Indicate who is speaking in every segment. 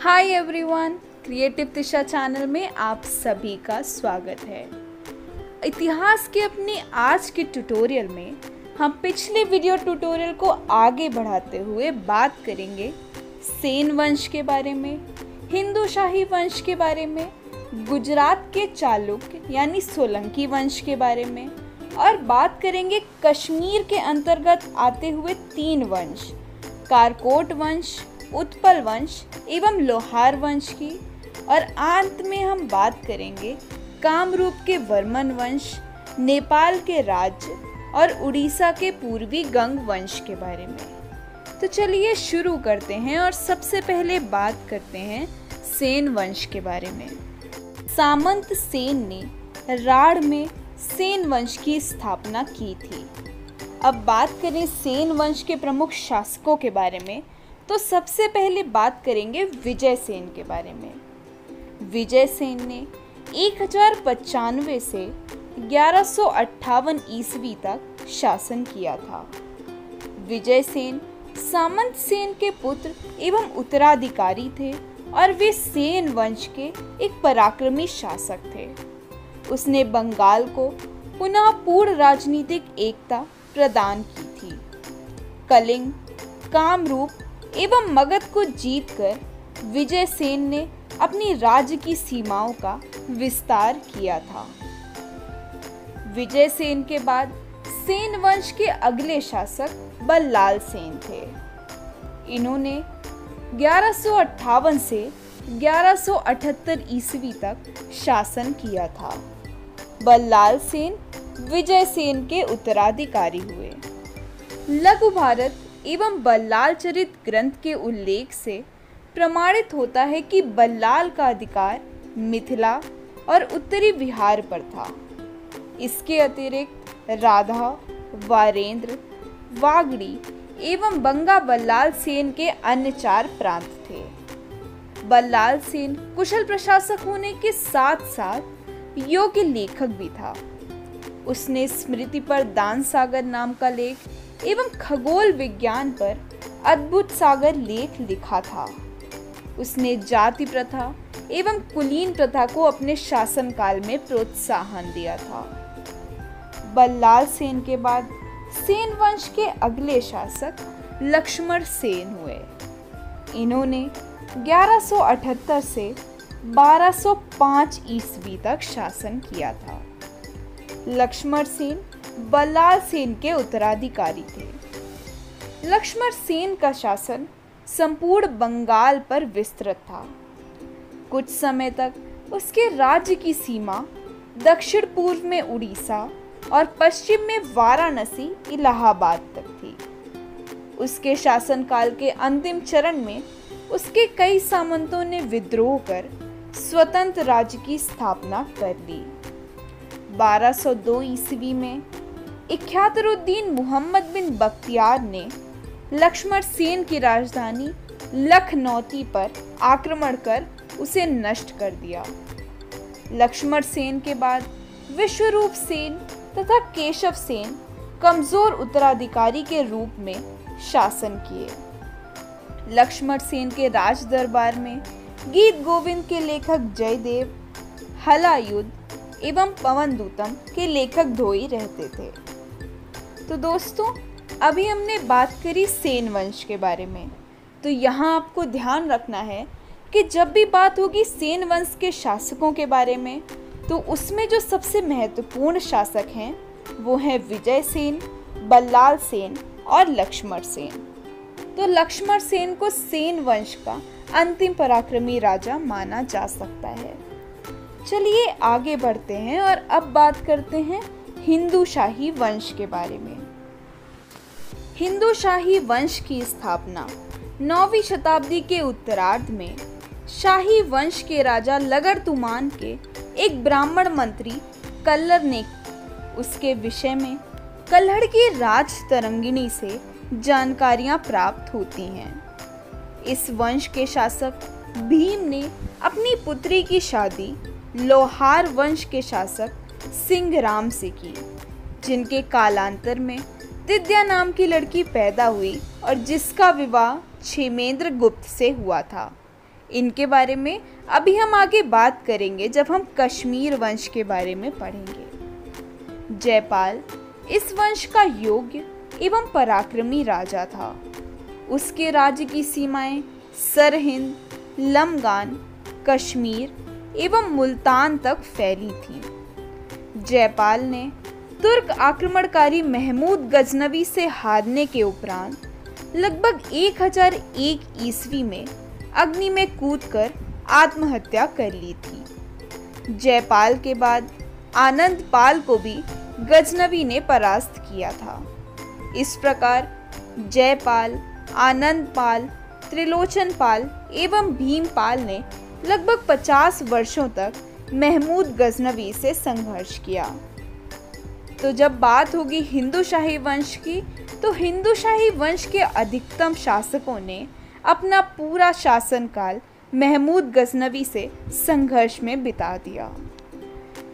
Speaker 1: Hi everyone, creative Tisha channel में आप सभी का स्वागत है। इतिहास के अपने आज के ट्यूटोरियल में हम पिछले वीडियो ट्यूटोरियल को आगे बढ़ाते हुए बात करेंगे सेन वंश के बारे में, हिंदू शाही वंश के बारे में, गुजरात के चालुक्य यानी सोलंकी वंश के बारे में और बात करेंगे कश्मीर के अंतर्गत आते हुए 3 वंश, कारकोट वंश, उत्पल वंश एवं लोहार वंश की। और अंत में हम बात करेंगे कामरूप के वर्मन वंश, नेपाल के राज्य और उड़ीसा के पूर्वी गंग वंश के बारे में। तो चलिए शुरू करते हैं और सबसे पहले बात करते हैं सेन वंश के बारे में। सामंत सेन ने राढ़ में सेन वंश की स्थापना की थी। अब बात करें सेन वंश के प्रमुख शासकों के बारे में तो सबसे पहले बात करेंगे विजय सेन के बारे में। विजय सेन ने 1095 से 1158 ईस्वी तक शासन किया था। विजय सेन सामंत सेन के पुत्र एवं उत्तराधिकारी थे और वे सेन वंश के एक पराक्रमी शासक थे। उसने बंगाल को पुनः पूर्ण राजनीतिक एकता प्रदान की थी। कलिंग, कामरूप एवं मगध को जीतकर विजय सेन ने अपनी राज्य की सीमाओं का विस्तार किया था। विजय सेन के बाद सेन वंश के अगले शासक बल्लाल सेन थे। इन्होंने 1158 से 1178 ईस्वी तक शासन किया था। बल्लाल सेन विजय सेन के उत्तराधिकारी हुए। लघु भारत एवं बल्लाल चरित ग्रंथ के उल्लेख से प्रमाणित होता है कि बल्लाल का अधिकार मिथिला और उत्तरी बिहार पर था। इसके अतिरिक्त राधा, वारेंद्र, वागड़ी एवं बंगा बल्लाल सेन के अन्य 4 प्रांत थे। बल्लाल सेन कुशल प्रशासक होने के साथ साथ योग्य लेखक भी था। उसने स्मृति पर दान सागर नाम का लेख एवं खगोल विज्ञान पर अद्भुत सागर लेख लिखा था। उसने जाति प्रथा एवं कुलीन प्रथा को अपने शासनकाल में प्रोत्साहन दिया था। बल्लाल सेन के बाद सेन वंश के अगले शासक लक्ष्मण सेन हुए। इन्होंने 1178 से 1205 ईस्वी तक शासन किया था। लक्ष्मण सेन बल्लाल सेन के उत्तराधिकारी थे। लक्ष्मण सेन का शासन संपूर्ण बंगाल पर विस्तृत था। कुछ समय तक उसके राज्य की सीमा दक्षिण पूर्व में उड़ीसा और पश्चिम में वाराणसी, इलाहाबाद तक थी। उसके शासनकाल के अंतिम चरण में उसके कई सामंतों ने विद्रोह कर स्वतंत्र राज्य की स्थापना कर ली। 1202 ईस्वी में इख्तियारुद्दीन मुहम्मद बिन बख्तियार ने लक्ष्मण सेन की राजधानी लखनौती पर आक्रमण कर उसे नष्ट कर दिया। लक्ष्मण सेन के बाद विश्वरूप सेन तथा केशव सेन कमजोर उत्तराधिकारी के रूप में शासन किए। लक्ष्मण सेन के राज दरबार में गीत गोविंद के लेखक जयदेव, हलायुद्ध एवं पवनदूतम के लेखक धोई रहते थे। तो दोस्तों, अभी हमने बात करी सेन वंश के बारे में। तो यहाँ आपको ध्यान रखना है कि जब भी बात होगी सेन वंश के शासकों के बारे में तो उसमें जो सबसे महत्वपूर्ण शासक हैं वो हैं विजय सेन, बल्लाल सेन और लक्ष्मण सेन। तो लक्ष्मण सेन को सेन वंश का अंतिम पराक्रमी राजा माना जा सकता है। चलिए आगे बढ़ते हैं और अब बात करते हैं हिंदू शाही वंश के बारे में। हिंदू शाही वंश की स्थापना 9वीं शताब्दी के उत्तरार्ध में शाही वंश के राजा लगड़तुमान के एक ब्राह्मण मंत्री कल्लर ने उसके विषय में कल्हड़ की राज तरंगिणी से जानकारियां प्राप्त होती हैं। इस वंश के शासक भीम ने अपनी पुत्री की शादी लोहार वंश के शासक सिंहराम से की, जिनके कालांतर में दिद्या नाम की लड़की पैदा हुई और जिसका विवाह क्षेमेंद्र गुप्त से हुआ था। इनके बारे में अभी हम आगे बात करेंगे जब हम कश्मीर वंश के बारे में पढ़ेंगे। जयपाल इस वंश का योग्य एवं पराक्रमी राजा था। उसके राज्य की सीमाएं सरहिंद, लमगान, कश्मीर एवं मुल्तान तक फैली थी। जयपाल ने तुर्क आक्रमणकारी महमूद गजनवी से हारने के उपरांत लगभग 1001 ईस्वी में अग्नि में कूदकर आत्महत्या कर ली थी। जयपाल के बाद आनंद पाल को भी गजनवी ने परास्त किया था। इस प्रकार जयपाल, आनंद पाल, त्रिलोचन पाल एवं भीमपाल ने लगभग 50 वर्षों तक महमूद गजनवी से संघर्ष किया। तो जब बात होगी हिंदू शाही वंश की, तो हिंदू शाही वंश के अधिकतम शासकों ने अपना पूरा शासनकाल महमूद गजनवी से संघर्ष में बिता दिया।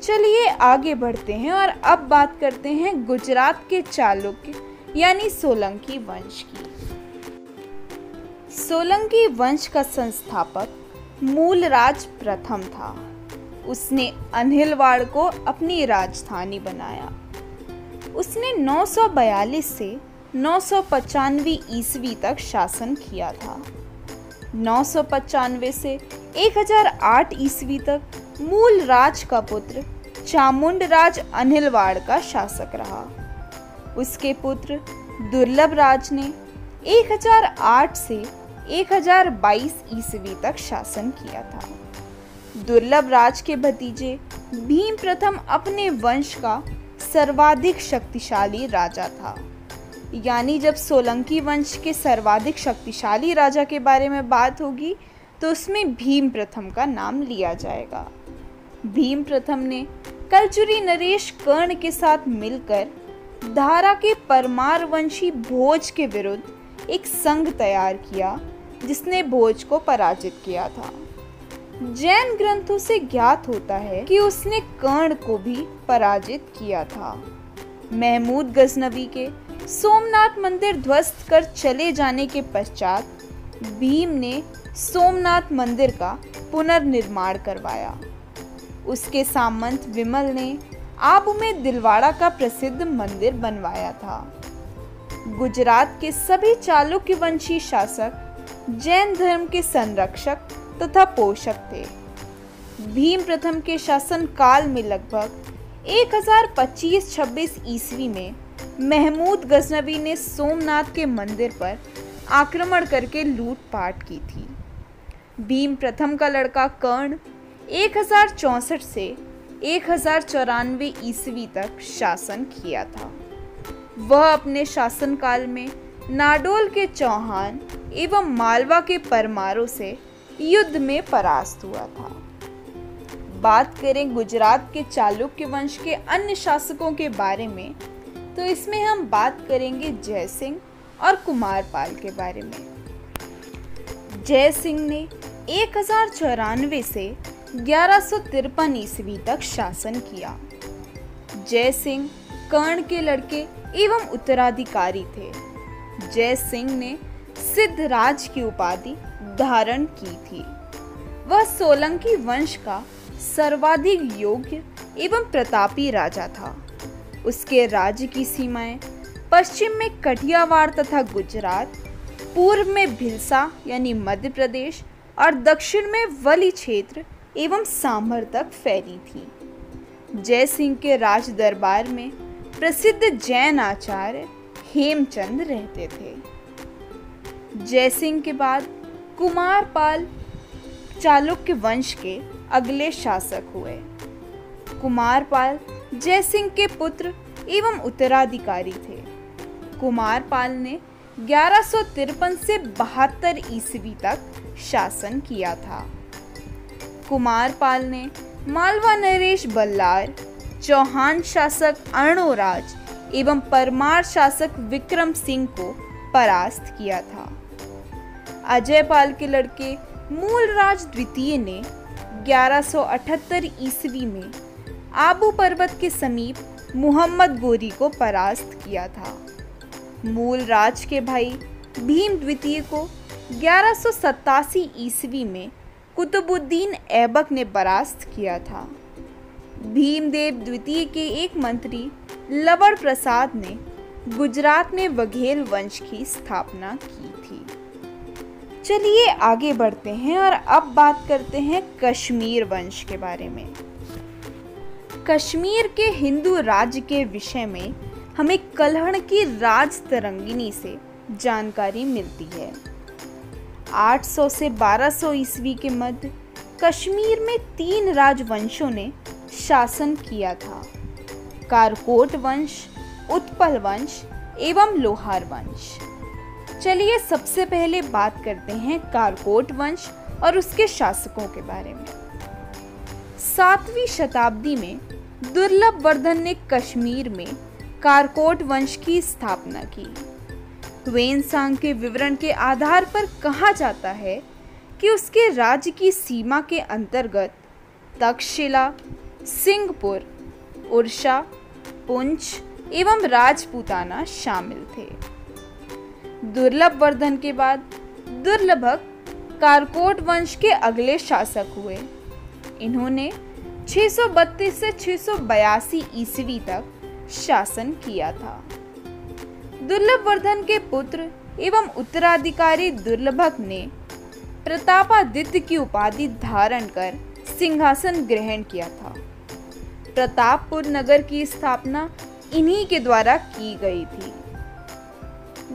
Speaker 1: चलिए आगे बढ़ते हैं और अब बात करते हैं गुजरात के चालुक्य यानी सोलंकी वंश की। सोलंकी वंश का संस्थापक मूलराज प्रथम था। उसने अनिलवाड़ को अपनी राजधानी बनाया। उसने 942 से 995 ईस्वी तक शासन किया था। 995 से 1008 ईस्वी तक मूलराज का पुत्र चामुंडराज अनिलवाड़ का शासक रहा। उसके पुत्र दुर्लभराज ने 1008 से 1022 ईस्वी तक शासन किया था। दुर्लभराज के भतीजे भीम प्रथम अपने वंश का सर्वाधिक शक्तिशाली राजा था। यानी जब सोलंकी वंश के सर्वाधिक शक्तिशाली राजा के बारे में बात होगी तो उसमें भीम प्रथम का नाम लिया जाएगा। भीम प्रथम ने कलचुरी नरेश कर्ण के साथ मिलकर धारा के परमार वंशी भोज के विरुद्ध एक संघ तैयार किया, जिसने भोज को पराजित किया था। जैन ग्रंथों से ज्ञात होता है कि उसने कर्ण को भी पराजित किया था। महमूद गजनवी के सोमनाथ मंदिर ध्वस्त कर चले जाने के पश्चात भीम ने सोमनाथ मंदिर का पुनर्निर्माण करवाया। उसके सामंत विमल ने आबू में दिलवाड़ा का प्रसिद्ध मंदिर बनवाया था। गुजरात के सभी चालुक्य वंशी शासक जैन धर्म के संरक्षक तथा पोषक थे। भीम प्रथम के शासन काल में लगभग 1025-26 ईस्वी में महमूद गजनवी ने सोमनाथ के मंदिर पर आक्रमण करके लूटपाट की थी। भीम प्रथम का लड़का कर्ण 1064 से 1094 ईस्वी तक शासन किया था। वह अपने शासनकाल में नाडोल के चौहान एवं मालवा के परमारों से युद्ध में परास्त हुआ था। बात करें गुजरात के चालुक्य वंश के अन्य शासकों के बारे में, तो इसमें हम बात करेंगे जय सिंह और कुमारपाल के बारे में। जय सिंह ने 1094 से 1153 ईस्वी तक शासन किया। जय सिंह कर्ण के लड़के एवं उत्तराधिकारी थे। जय सिंह ने सिद्धराज की उपाधि धारण की थी। वह सोलंकी वंश का सर्वाधिक योग्य एवं प्रतापी राजा था। उसके राज्य की सीमाएं पश्चिम में कठियावाड़ तथा गुजरात, पूर्व में भिलसा यानी मध्य प्रदेश और दक्षिण में वली क्षेत्र एवं सांभर तक फैली थी। जय सिंह के राज दरबार में प्रसिद्ध जैन आचार्य हेमचंद रहते थे। जय सिंह के बाद कुमारपाल चालुक्य वंश के अगले शासक हुए। कुमारपाल जय सिंह के पुत्र एवं उत्तराधिकारी थे। कुमारपाल ने 1153 से 72 ईस्वी तक शासन किया था। कुमारपाल ने मालवा नरेश बल्लार, चौहान शासक अर्णोराज एवं परमार शासक विक्रम सिंह को परास्त किया था। अजयपाल के लड़के मूलराज द्वितीय ने 1178 ईस्वी में आबू पर्वत के समीप मुहम्मद गोरी को परास्त किया था। मूलराज के भाई भीम द्वितीय को 1187 ईस्वी में कुतुबुद्दीन ऐबक ने परास्त किया था। भीमदेव द्वितीय के एक मंत्री लवण प्रसाद ने गुजरात में वघेल वंश की स्थापना की थी। चलिए आगे बढ़ते हैं और अब बात करते हैं कश्मीर वंश के बारे में। कश्मीर के हिंदू राज्य के विषय में हमें कल्हड़ की राज तरंगिनी से जानकारी मिलती है। 800 से 1200 ईस्वी के मध्य कश्मीर में 3 राजवंशों ने शासन किया था: कारकोट वंश, उत्पल वंश एवं लोहार वंश। चलिए सबसे पहले बात करते हैं कारकोट वंश और उसके शासकों के बारे में। 7वीं शताब्दी में दुर्लभवर्धन ने कश्मीर में कारकोट वंश की स्थापना की। ह्वेनसांग के विवरण के आधार पर कहा जाता है कि उसके राज्य की सीमा के अंतर्गत तक्षशिला, सिंहपुर, उड़ीसा, पुंछ एवं राजपूताना शामिल थे। दुर्लभवर्धन के बाद दुर्लभक कारकोट वंश के अगले शासक हुए। इन्होंने 632 से 682 ईस्वी तक शासन किया था। दुर्लभवर्धन के पुत्र एवं उत्तराधिकारी दुर्लभक ने प्रतापादित्य की उपाधि धारण कर सिंहासन ग्रहण किया था। प्रतापपुर नगर की स्थापना इन्हीं के द्वारा की गई थी।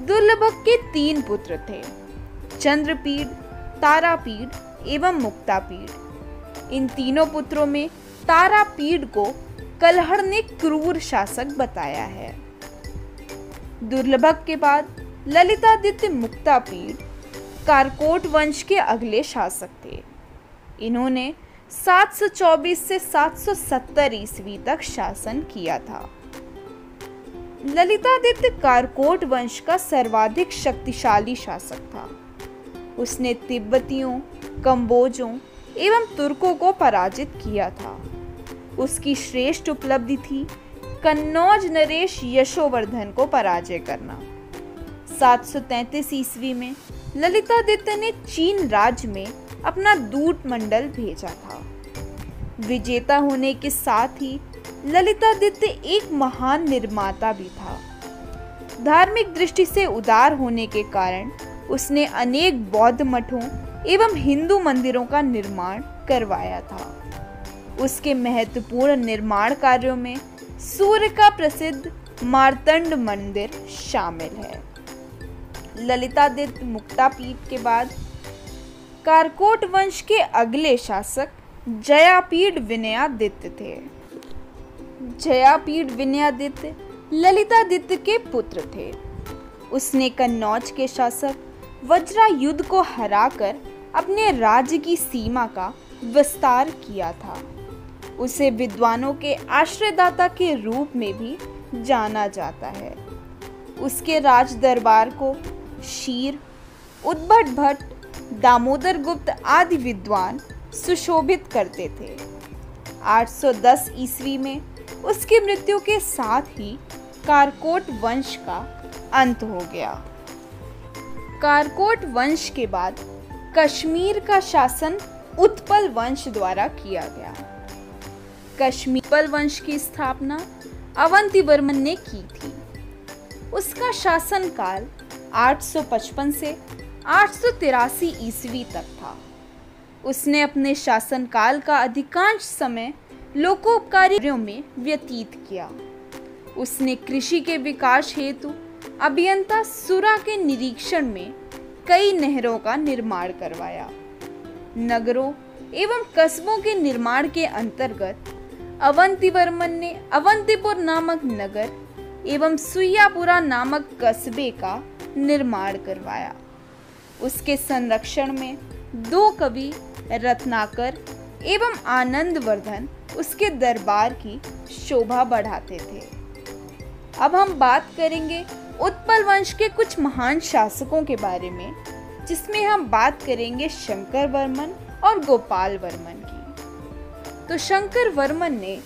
Speaker 1: दुर्लभक के 3 पुत्र थे: चंद्रपीड़, तारापीड़ एवं मुक्तापीड़। इन तीनों पुत्रों में तारापीड़ को कल्हड़ ने क्रूर शासक बताया है। दुर्लभक के बाद ललितादित्य मुक्तापीड़ कारकोट वंश के अगले शासक थे। इन्होंने 724 से 770 ईस्वी तक शासन किया था। ललितादित्य कारकोट वंश का सर्वाधिक शक्तिशाली शासक था। उसने तिब्बतियों, कंबोजों एवं तुर्कों को पराजित किया था। उसकी श्रेष्ठ उपलब्धि थी कन्नौज नरेश यशोवर्धन को पराजय करना। 733 ईस्वी में ललितादित्य ने चीन राज्य में अपना दूत मंडल भेजा था। विजेता होने के साथ ही ललितादित्य एक महान निर्माता भी था। धार्मिक दृष्टि से उदार होने के कारण उसने अनेक बौद्ध मठों एवं हिंदू मंदिरों का निर्माण करवाया था। उसके महत्वपूर्ण निर्माण कार्यों में सूर्य का प्रसिद्ध मार्तंड मंदिर शामिल है। ललितादित्य मुक्तापीड़ के बाद कारकोट वंश के अगले शासक जयापीड़ विनयादित्य थे। जयापीड़ विनयादित्य ललितादित्य के पुत्र थे। उसने कन्नौज के शासक वज्रायुध को हराकर अपने राज्य की सीमा का विस्तार किया था। उसे विद्वानों के आश्रयदाता के रूप में भी जाना जाता है। उसके राज दरबार को शीर, उद्भट भट्ट, दामोदर गुप्त आदि विद्वान सुशोभित करते थे। 810 ईस्वी में उसकी मृत्यु के साथ ही कारकोट वंश का अंत हो गया। कारकोट वंश के बाद कश्मीर का शासन उत्पल वंश द्वारा किया गया। कश्मीर वंश की स्थापना अवंतीवर्मन ने की थी। उसका शासनकाल 855 से 883 ईस्वी तक था। उसने अपने शासनकाल का अधिकांश समय लोकोपकारी कार्यों में व्यतीत किया। उसने कृषि के विकास हेतु अभियंता सुरा के निरीक्षण में कई नहरों का निर्माण करवाया। नगरों एवं कस्बों के निर्माण के अंतर्गत अवंतीवर्मन ने अवंतीपुर नामक नगर एवं सुइयापुरा नामक कस्बे का निर्माण करवाया। उसके संरक्षण में 2 कवि रत्नाकर एवं आनंदवर्धन उसके दरबार की शोभा बढ़ाते थे। अब हम बात करेंगे उत्पल वंश के कुछ महान शासकों के बारे में, जिसमें हम बात करेंगे शंकर वर्मन और गोपाल वर्मन की। तो शंकर वर्मन ने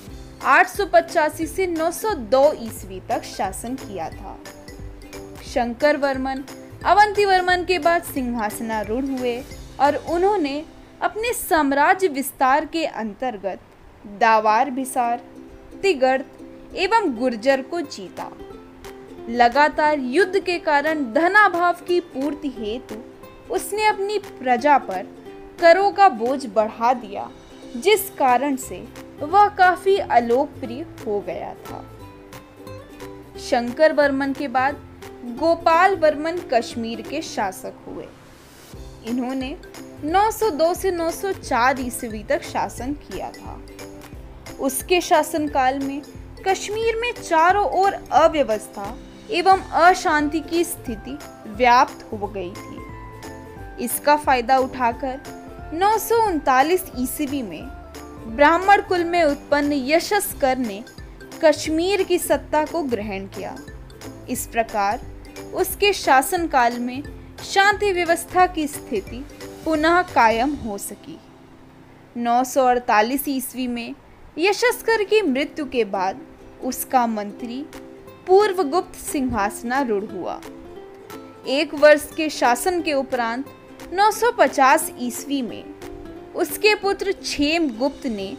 Speaker 1: 885 से 902 ईस्वी तक शासन किया था। शंकर वर्मन अवंतीवर्मन के बाद सिंहासनारूढ़ हुए और उन्होंने अपने साम्राज्य विस्तार के अंतर्गत दावार भिसार, तिगर्त एवं गुर्जर को जीता। लगातार युद्ध के कारण धनाभाव की पूर्ति हेतु उसने अपनी प्रजा पर करों का बोझ बढ़ा दिया, जिस कारण से वह काफी अलोकप्रिय हो गया था। शंकर वर्मन के बाद गोपाल वर्मन कश्मीर के शासक हुए। इन्होंने 902 से 904 ईस्वी तक शासन किया था। उसके शासनकाल में कश्मीर में चारों ओर अव्यवस्था एवं अशांति की स्थिति व्याप्त हो गई थी। इसका फायदा उठाकर 939 ईस्वी में ब्राह्मण कुल में उत्पन्न यशस्कर ने कश्मीर की सत्ता को ग्रहण किया। इस प्रकार उसके शासनकाल में शांति व्यवस्था की स्थिति पुनः कायम हो सकी। 948 ईस्वी में यशस्कर की मृत्यु के बाद उसका मंत्री पूर्वगुप्त सिंहासनारूढ़ हुआ। 1 वर्ष के शासन के उपरांत 950 ईस्वी में उसके पुत्र क्षेमगुप्त ने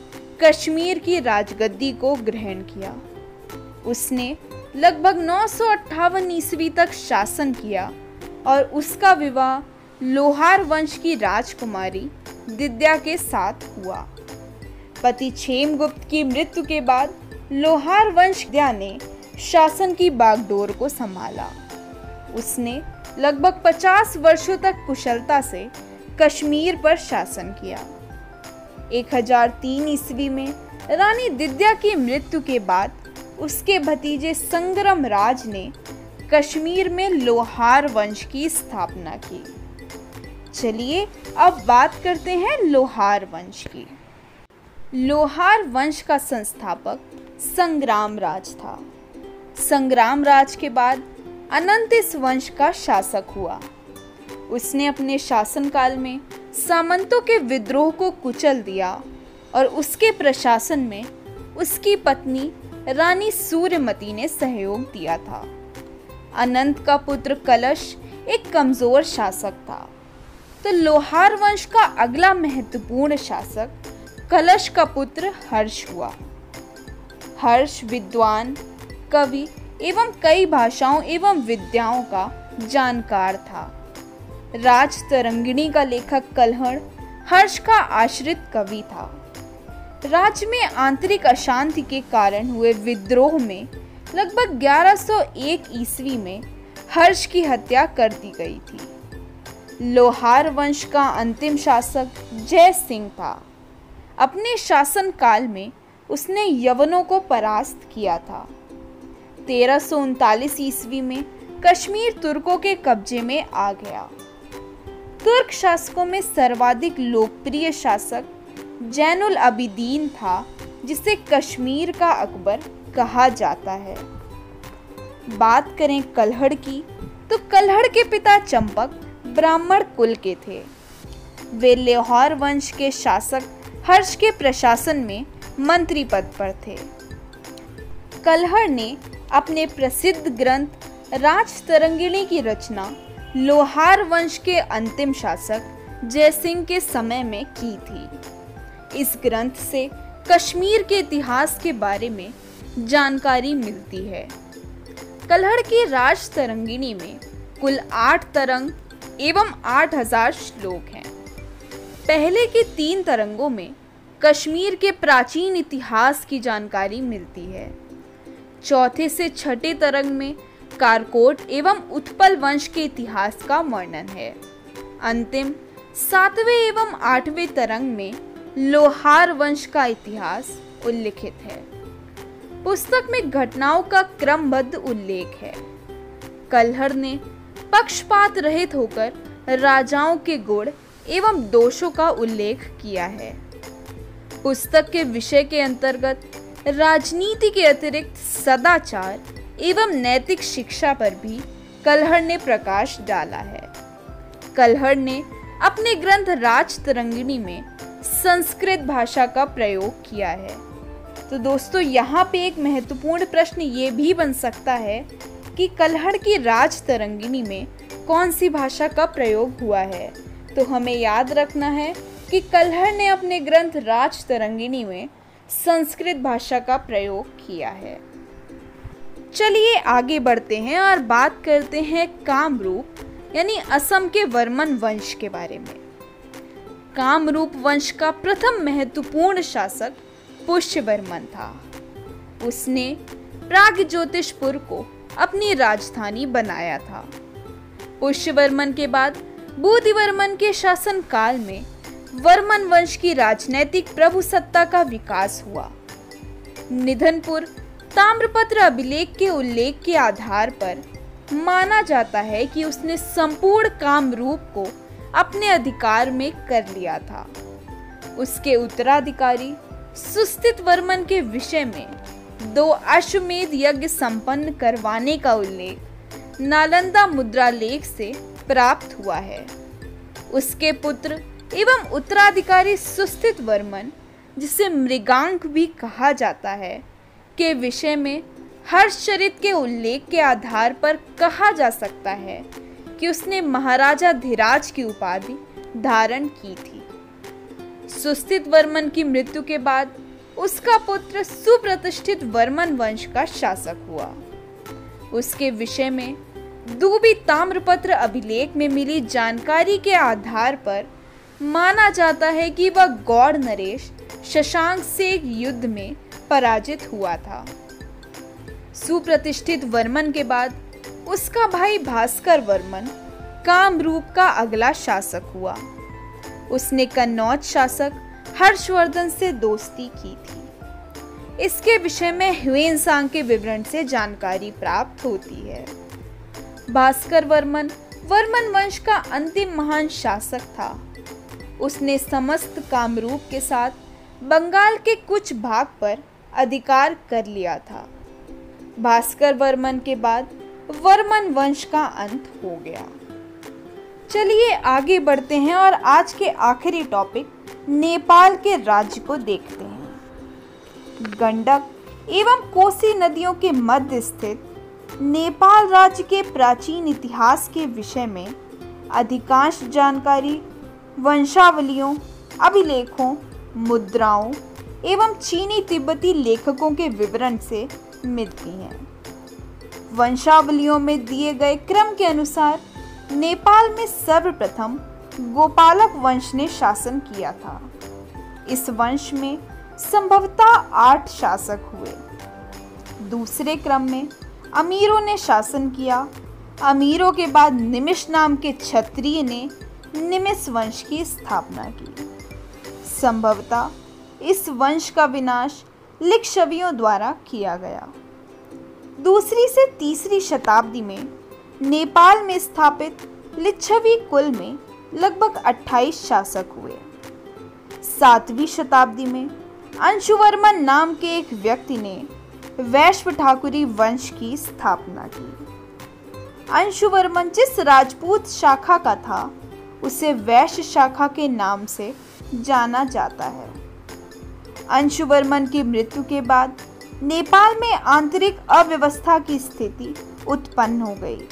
Speaker 1: कश्मीर की राजगद्दी को ग्रहण किया। उसने लगभग 958 ईस्वी तक शासन किया और उसका विवाह लोहार वंश की राजकुमारी दिद्या के साथ हुआ। पति क्षेमगुप्त की मृत्यु के बाद लोहार वंश दिद्या ने शासन की बागडोर को संभाला। उसने लगभग 50 वर्षों तक कुशलता से कश्मीर पर शासन किया। 1003 ईस्वी में रानी दिद्या की मृत्यु के बाद उसके भतीजे संग्राम राज ने कश्मीर में लोहार वंश की स्थापना की। चलिए अब बात करते हैं लोहार वंश की। लोहार वंश का संस्थापक संग्राम राज था। संग्राम राज के बाद अनंत इस वंश का शासक हुआ। उसने अपने शासनकाल में सामंतों के विद्रोह को कुचल दिया और उसके प्रशासन में उसकी पत्नी रानी सूर्यमती ने सहयोग दिया था। अनंत का पुत्र कलश एक कमजोर शासक था, तो लोहार वंश का अगला महत्वपूर्ण शासक कलश का पुत्र हर्ष हुआ। हर्ष विद्वान, कवि एवं कई भाषाओं एवं विद्याओं का जानकार था। राजतरंगिणी का लेखक कल्हड़ हर्ष का आश्रित कवि था। राज्य में आंतरिक अशांति के कारण हुए विद्रोह में लगभग 1101 ईस्वी में हर्ष की हत्या कर दी गई थी। लोहार वंश का अंतिम शासक जय सिंह था। अपने शासन काल में उसने यवनों को परास्त किया था। 1339 ईस्वी में कश्मीर तुर्कों के कब्जे में आ गया। तुर्क शासकों में सर्वाधिक लोकप्रिय शासक जैनुल अबिदीन था, जिसे कश्मीर का अकबर कहा जाता है। बात करें कल्हड़ की, तो कल्हड़ के पिता चंपक ब्राह्मण कुल के थे। वे लोहार वंश के शासक हर्ष के प्रशासन में मंत्री पद पर थे। कल्हड़ ने अपने प्रसिद्ध ग्रंथ राजतरंगिणी की रचना लोहार वंश के अंतिम शासक जयसिंह के समय में की थी। इस ग्रंथ से कश्मीर के इतिहास के बारे में जानकारी मिलती है। कल्हड़ की राजतरंगिणी में कुल 8 तरंग एवं 8000 श्लोक हैं। पहले के 3 तरंगों में कश्मीर के प्राचीन इतिहास की जानकारी मिलती है। चौथे से छठे तरंग में कारकोट एवं उत्पल वंश के इतिहास का वर्णन है। अंतिम 7वें एवं 8वें तरंग में लोहार वंश का इतिहास उल्लिखित है। पुस्तक में घटनाओं का क्रमबद्ध उल्लेख है। कल्हड़ ने पक्षपात रहित होकर राजाओं के गुण एवं दोषों का उल्लेख किया है। पुस्तक के विषय के अंतर्गत राजनीति के अतिरिक्त सदाचार एवं नैतिक शिक्षा पर भी कल्हड़ ने प्रकाश डाला है। कल्हड़ ने अपने ग्रंथ राजतरंगिणी में संस्कृत भाषा का प्रयोग किया है। तो दोस्तों, यहाँ पे एक महत्वपूर्ण प्रश्न ये भी बन सकता है कि कल्हड़ की राजतरंगिणी में कौन सी भाषा का प्रयोग हुआ है। तो हमें याद रखना है जबकि कल्हड़ ने अपने ग्रंथ राजतरंगिणी में संस्कृत भाषा का प्रयोग किया है। चलिए आगे बढ़ते हैं और बात करते हैं कामरूप यानी असम के वर्मन वंश के बारे में। कामरूप वंश का प्रथम महत्वपूर्ण शासक पुष्यवर्मन था। उसने प्रागज्योतिषपुर को अपनी राजधानी बनाया था। पुष्यवर्मन के बाद बोधिवर्मन के शासन काल में वर्मन वंश की राजनैतिक प्रभुसत्ता का विकास हुआ। निधनपुर ताम्रपत्र अभिलेख के उल्लेख के आधार पर माना जाता है कि उसने संपूर्ण कामरूप को अपने अधिकार में कर लिया था। उसके उत्तराधिकारी सुस्थित वर्मन के विषय में 2 अश्वमेध यज्ञ संपन्न करवाने का उल्लेख नालंदा मुद्रा लेख से प्राप्त हुआ है। उसके पुत्र एवं उत्तराधिकारी सुस्थित वर्मन, जिसे मृगांक भी कहा जाता है, के विषय में हर्षचरित के उल्लेख के आधार पर कहा जा सकता है कि उसने महाराजा धीराज की उपाधि धारण की थी। सुस्थित वर्मन की मृत्यु के बाद उसका पुत्र सुप्रतिष्ठित वर्मन वंश का शासक हुआ। उसके विषय में दूबी ताम्रपत्र अभिलेख में मिली जानकारी के आधार पर माना जाता है कि वह गौड़ नरेश शशांक से एक युद्ध में पराजित हुआ था। सुप्रतिष्ठित वर्मन के बाद उसका भाई भास्कर वर्मन कामरूप का अगला शासक हुआ। उसने कन्नौज शासक हर्षवर्धन से दोस्ती की थी। इसके विषय में ह्वेनसांग के विवरण से जानकारी प्राप्त होती है। भास्कर वर्मन वर्मन वंश का अंतिम महान शासक था। उसने समस्त कामरूप के साथ बंगाल के कुछ भाग पर अधिकार कर लिया था। भास्कर वर्मन के बाद वर्मन वंश का अंत हो गया। चलिए आगे बढ़ते हैं और आज के आखिरी टॉपिक नेपाल के राज्य को देखते हैं। गंडक एवं कोसी नदियों के मध्य स्थित नेपाल राज्य के प्राचीन इतिहास के विषय में अधिकांश जानकारी वंशावलियों, अभिलेखों, मुद्राओं एवं चीनी तिब्बती लेखकों के विवरण से मिलती हैं। वंशावलियों में दिए गए क्रम के अनुसार नेपाल में सर्वप्रथम गोपालक वंश ने शासन किया था। इस वंश में संभवतः 8 शासक हुए। दूसरे क्रम में अमीरों ने शासन किया। अमीरों के बाद निमिष नाम के क्षत्रिय ने निमिष वंश की स्थापना की। संभवतः इस वंश का विनाश लिच्छवियों द्वारा किया गया। दूसरी से तीसरी शताब्दी में नेपाल में स्थापित लिच्छवी कुल में लगभग 28 शासक हुए। 7वीं शताब्दी में अंशुवर्मन नाम के एक व्यक्ति ने वैश्व ठाकुरी वंश की स्थापना की। अंशुवर्मन जिस राजपूत शाखा का था, उसे वैश्य शाखा के नाम से जाना जाता है। अंशुवर्मन की मृत्यु के बाद नेपाल में आंतरिक अव्यवस्था की स्थिति उत्पन्न हो गई।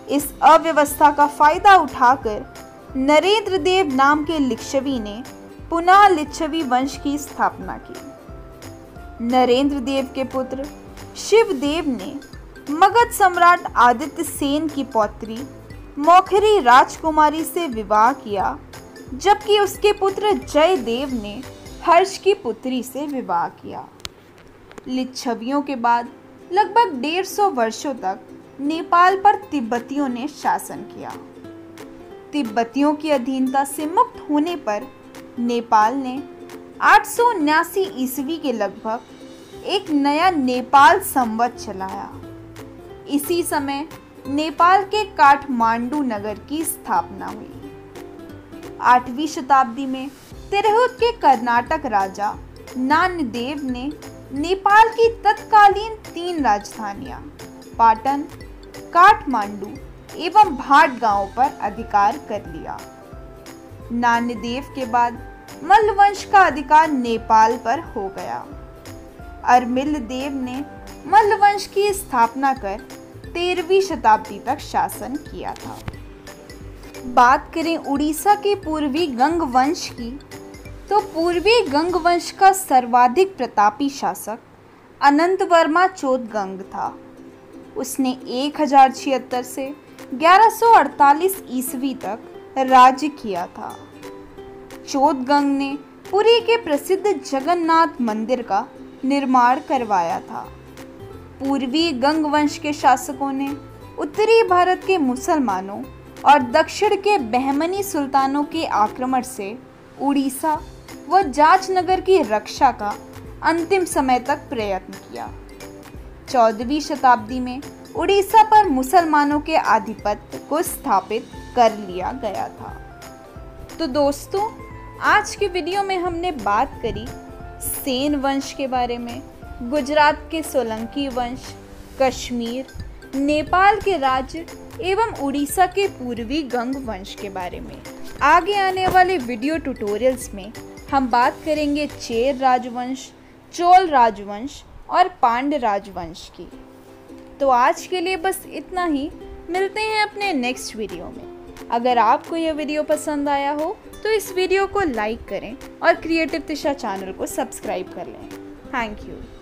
Speaker 1: इस अव्यवस्था का फायदा उठाकर नरेंद्र देव नाम के लिच्छवी ने पुनः लिच्छवी वंश की स्थापना की। नरेंद्र देव के पुत्र शिवदेव ने मगध सम्राट आदित्य सेन की पौत्री मौखरी राजकुमारी से विवाह किया, जबकि उसके पुत्र जयदेव ने हर्ष की पुत्री से विवाह किया। लिच्छवियों के बाद लगभग 150 वर्षों तक नेपाल पर तिब्बतियों ने शासन किया। तिब्बतियों की अधीनता से मुक्त होने पर नेपाल ने 879 ईस्वी के लगभग एक नया नेपाल संवत चलाया। इसी समय नेपाल के काठमांडू नगर की स्थापना हुई। 8वीं शताब्दी में तिरहुत के कर्नाटक राजा नान्यदेव ने नेपाल की तत्कालीन 3 राजधानियां पाटन, काठमांडू एवं भाट गांव पर अधिकार कर लिया। नान्यदेव के बाद मल्ल वंश का अधिकार नेपाल पर हो गया। अरमिल देव ने मल्ल वंश की स्थापना कर 13वीं शताब्दी तक शासन किया था। बात करें उड़ीसा के पूर्वी गंग वंश की, तो पूर्वी गंग वंश का सर्वाधिक प्रतापी शासक अनंत वर्मा चोदगंग था। उसने 1076 से 1148 ईस्वी तक राज्य किया था। चोदगंग ने पुरी के प्रसिद्ध जगन्नाथ मंदिर का निर्माण करवाया था। पूर्वी गंग वंश के शासकों ने उत्तरी भारत के मुसलमानों और दक्षिण के बहमनी सुल्तानों के आक्रमण से उड़ीसा व जांचनगर की रक्षा का अंतिम समय तक प्रयत्न किया। 14वीं शताब्दी में उड़ीसा पर मुसलमानों के आधिपत्य को स्थापित कर लिया गया था। तो दोस्तों, आज के वीडियो में हमने बात करी सेन वंश के बारे में, गुजरात के सोलंकी वंश, कश्मीर, नेपाल के राज्य एवं उड़ीसा के पूर्वी गंग वंश के बारे में। आगे आने वाले वीडियो ट्यूटोरियल्स में हम बात करेंगे चेर राजवंश, चोल राजवंश और पांड्य राजवंश की। तो आज के लिए बस इतना ही। मिलते हैं अपने नेक्स्ट वीडियो में। अगर आपको यह वीडियो पसंद आया हो तो इस वीडियो को लाइक करें और क्रिएटिव दिशा चैनल को सब्सक्राइब कर लें। Thank you.